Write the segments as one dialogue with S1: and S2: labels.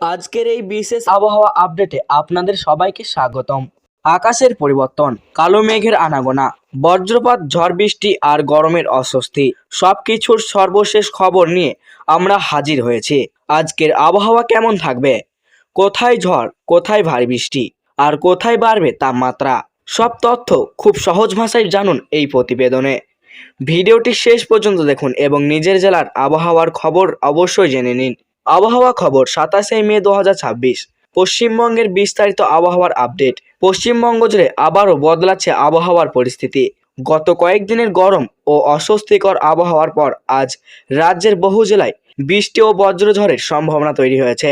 S1: আজকের এই বিশেষ আবহাওয়া আপডেটে আপনাদের সবাইকে স্বাগতম। আকাশের পরিবর্তন, কালো মেঘের আনাগোনা, বজ্রপাত, ঝড় বৃষ্টি আর গরমের অস্বস্তি, সবকিছুর সর্বশেষ খবর নিয়ে আমরা হাজির হয়েছি। আজকের আবহাওয়া কেমন থাকবে, কোথায় ঝড়, কোথায় ভারী বৃষ্টি আর কোথায় বাড়বে তাপমাত্রা, সব তথ্য খুব সহজ ভাষায় জানুন এই প্রতিবেদনে। ভিডিওটি শেষ পর্যন্ত দেখুন এবং নিজের জেলার আবহাওয়ার খবর অবশ্যই জেনে নিন। আবহাওয়া খবর 27 মে 2026। পশ্চিমবঙ্গের বিস্তারিত আবহাওয়ার আপডেট। পশ্চিমবঙ্গ জুড়ে আবারও বদলাচ্ছে আবহাওয়ার পরিস্থিতি। গত কয়েকদিনের গরম ও অস্বস্তিকর আবহাওয়ার পর আজ রাজ্যের বহু জেলায় বৃষ্টি ও বজ্রঝড়ের সম্ভাবনা তৈরি হয়েছে।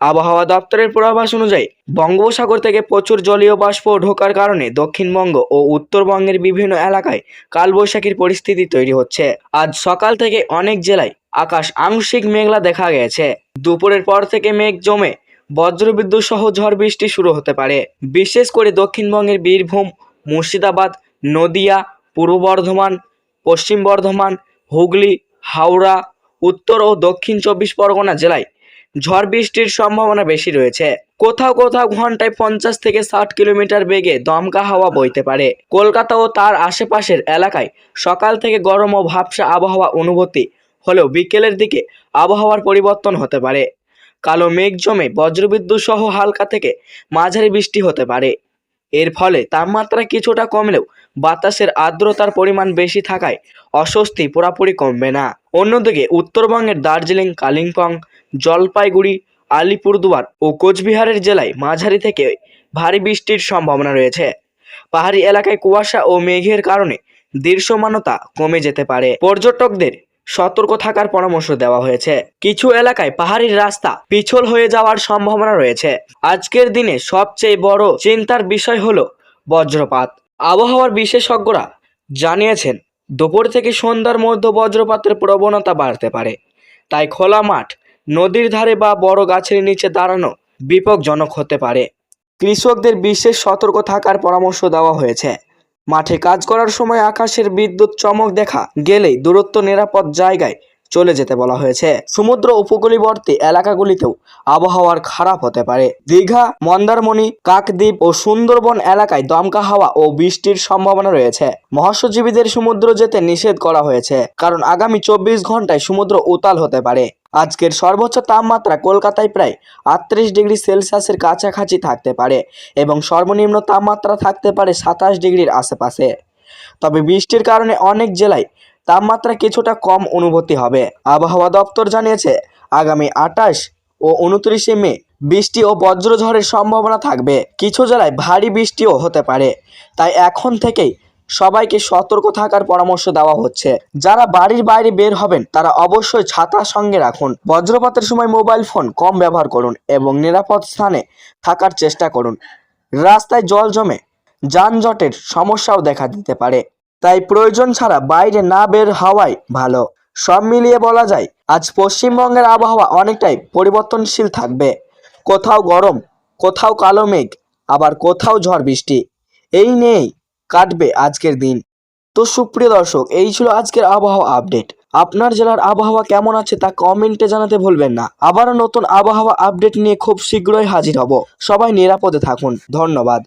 S1: আবহাওয়া দপ্তরের পূর্বাভাস অনুযায়ী বঙ্গোপসাগর থেকে প্রচুর জলীয় বাষ্প ঢোকার কারণে দক্ষিণবঙ্গ ও উত্তরবঙ্গের বিভিন্ন এলাকায় কালবৈশাখীর পরিস্থিতি তৈরি হচ্ছে। আজ সকাল থেকে অনেক জেলায় আকাশ আংশিক মেঘলা দেখা গেছে। দুপুরের পর থেকে মেঘ জমে বজ্রবিদ্যুৎ সহ ঝড় বৃষ্টি শুরু হতে পারে। বিশেষ করে দক্ষিণবঙ্গের বীরভূম, মুর্শিদাবাদ, নদিয়া, পূর্ব বর্ধমান, পশ্চিম বর্ধমান, হুগলি, হাওড়া, উত্তর ও দক্ষিণ 24 পরগনা জেলায় ঝড় বৃষ্টির সম্ভাবনা বেশি রয়েছে। কোথাও কোথাও ঘন্টায় 50 থেকে 60 কিলোমিটার বেগে দমকা হাওয়া বইতে পারে। কলকাতা ও তার আশেপাশের এলাকায় সকাল থেকে গরম ও ভ্যাপসা আবহাওয়া অনুভূতি হলেও বিকেলের দিকে আবহাওয়ার পরিবর্তন হতে পারে। কালো মেঘ জমে বজ্রবিদ্যুৎ সহ হালকা থেকে মাঝারি বৃষ্টি হতে পারে। এর ফলে তাপমাত্রা কিছুটা কমলেও বাতাসের আর্দ্রতার পরিমাণ বেশি থাকায় অস্বস্তি পুরোপুরি কমবে না। অন্যদিকে উত্তরবঙ্গের দার্জিলিং, কালিম্পং, জলপাইগুড়ি, আলিপুরদুয়ার ও কোচবিহারের জেলায় মাঝারি থেকে ভারী বৃষ্টির সম্ভাবনা রয়েছে। পাহাড়ি এলাকায় কুয়াশা ও মেঘের কারণে দৃশ্যমানতা কমে যেতে পারে। পর্যটকদের সতর্ক থাকার পরামর্শ দেওয়া হয়েছে। কিছু এলাকায় পাহাড়ি রাস্তা পিছল হয়ে যাওয়ার সম্ভাবনা রয়েছে। আজকের দিনে সবচেয়ে বড় চিন্তার বিষয় হলো বজ্রপাত। আবহাওয়ার বিশেষজ্ঞরা জানিয়েছেন দুপুর থেকে সন্ধ্যার মধ্যে বজ্রপাতের প্রবণতা বাড়তে পারে। তাই খোলা মাঠ, নদীর ধারে বা বড় গাছের নিচে দাঁড়ানো বিপজ্জনক হতে পারে। কৃষকদের বিশেষ সতর্ক থাকার পরামর্শ দেওয়া হয়েছে। মাঠে কাজ করার সময় আকাশের বিদ্যুৎ চমক দেখা গেলেই দূরত্ব নিরাপদ জায়গায় চলে যেতে বলা হয়েছে। সমুদ্র উপকূলীবর্তী এলাকাগুলিতেও আবহাওয়ার খারাপ হতে পারে। দীঘা, মন্দারমণি, কাকদ্বীপ ও সুন্দরবন এলাকায় দমকা হাওয়া ও বৃষ্টির সম্ভাবনা রয়েছে। মৎস্যজীবীদের সমুদ্র যেতে নিষেধ করা হয়েছে, কারণ আগামী 24 ঘন্টায় সমুদ্র উত্তাল হতে পারে। আজকের সর্বোচ্চ তাপমাত্রা কলকাতায় প্রায় 38 ডিগ্রি সেলসিয়াসের কাছাকাছি থাকতে পারে এবং সর্বনিম্ন তাপমাত্রা থাকতে পারে 27 ডিগ্রির আশেপাশে। তবে বৃষ্টির কারণে অনেক জেলায় তাপমাত্রা কিছুটা কম অনুভূতি হবে। আবহাওয়া দপ্তর জানিয়েছে আগামী 28 ও 29 মে বৃষ্টি ও বজ্রঝড়ের সম্ভাবনা থাকবে। কিছু জেলায় ভারী বৃষ্টিও হতে পারে। তাই এখন থেকেই সবাইকে সতর্ক থাকার পরামর্শ দেওয়া হচ্ছে। যারা বাড়ির বাইরে বের হবেন তারা অবশ্যই ছাতা সঙ্গে রাখুন। বজ্রপাতের সময় মোবাইল ফোন কম ব্যবহার করুন এবং নিরাপদ স্থানে থাকার চেষ্টা করুন। রাস্তায় জল জমে যানজটের সমস্যাও দেখা দিতে পারে, তাই প্রয়োজন ছাড়া বাইরে না বের হওয়াই ভালো। সব মিলিয়ে বলা যায় আজ পশ্চিমবঙ্গের আবহাওয়া অনেকটাই পরিবর্তনশীল থাকবে। কোথাও গরম, কোথাও কালো মেঘ, আবার কোথাও ঝড় বৃষ্টি, এই নিয়েই কাটবে আজকের দিন। তো সুপ্রিয় দর্শক, এই ছিল আজকের আবহাওয়া আপডেট। আপনার জেলার আবহাওয়া কেমন আছে তা কমেন্টে জানাতে ভুলবেন না। আবারও নতুন আবহাওয়া আপডেট নিয়ে খুব শীঘ্রই হাজির হব। সবাই নিরাপদে থাকুন। ধন্যবাদ।